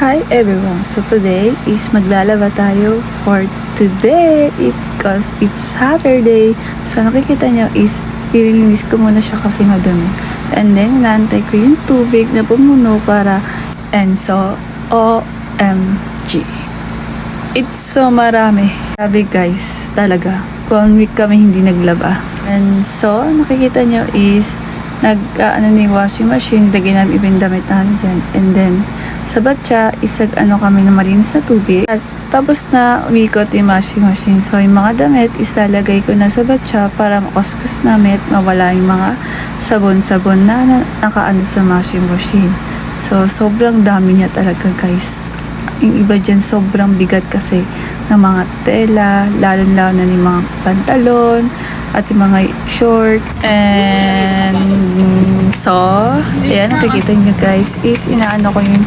Hi everyone! So today is maglalaba tayo for today because it's Saturday. So nakikita nyo is ililinis ko muna siya kasi madumi. And then inaantay ko yung tubig na pumuno para and so OMG. It's so marami. Sabi guys, talaga. 1 week kami hindi naglaba. And so nakikita nyo is nag-ano ni washing machine, lagyan namin ibang damit namin dyan. And then, sa batya, isag-ano kami na malinis na tubig. At tapos na umikot yung washing machine. So, yung mga damit, islalagay ko na sa batya para makuskus namin at mawala yung mga sabon-sabon na nakaano sa washing machine. So, sobrang dami niya talaga guys. Yung iba dyan, sobrang bigat kasi ng mga tela, lalo-lalo na yung mga pantalon, at yung mga short. And so, ayan, nakikita nyo guys, is inaano ko yung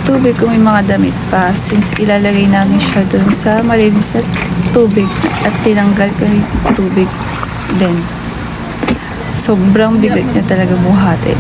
tubig kung may mga damit pa. Since ilalagay namin siya dun sa malinis na tubig at tinanggal ko yung tubig din. Sobrang bigat niya talaga buhatin.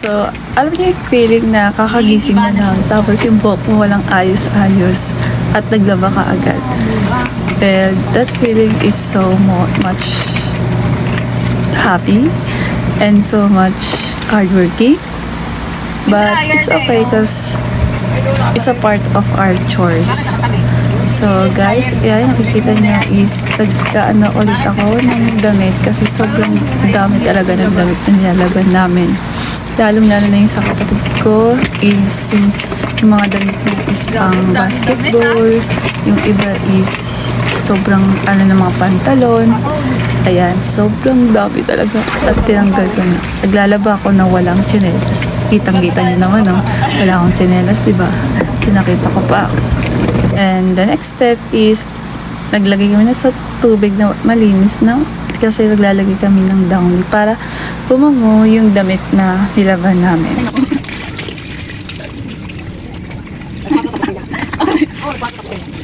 So, alam niyo yung feeling na kakagising mo lang tapos yung buhok mo walang ayos-ayos at naglaba ka agad. Well, that feeling is so much happy and so much hardworking. But it's okay because it's a part of our chores. So guys, yan nakikita niyo is nag-ano ulit ako ng damit kasi sobrang dami talaga ng damit na nilalaban namin. Lalong-lalo na yung sa kapatid ko is since yung mga damit niya is pang basketball, yung iba is sobrang ano ng mga pantalon. Ayan, sobrang dami talaga at tinanggal ko na. Naglalaba ako na walang tsinelas. Kitang-kita niyo naman, no? Wala akong tsinelas, diba? Pinakita ko pa. And the next step is naglagay kami na sa tubig na malinis na kasi naglalagay kami ng downy para bumango yung damit na nilaban namin.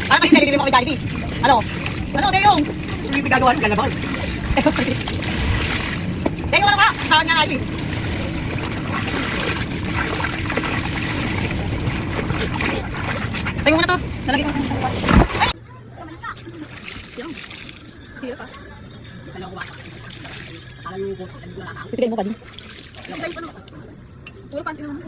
Ano kayo nalilili mo kay Daddy? Ano? Ano, Dayong? Hindi gagawa ng lalaban. Dayong, ano ka? Saan nga Daddy? Tayo mo na to. Nalagay ko. Ay! Yan. Hirap pa. Isa lang ako ba? Akala mo ko. Pipigay mo pa din. Pipigay pa naman. Puro panty naman.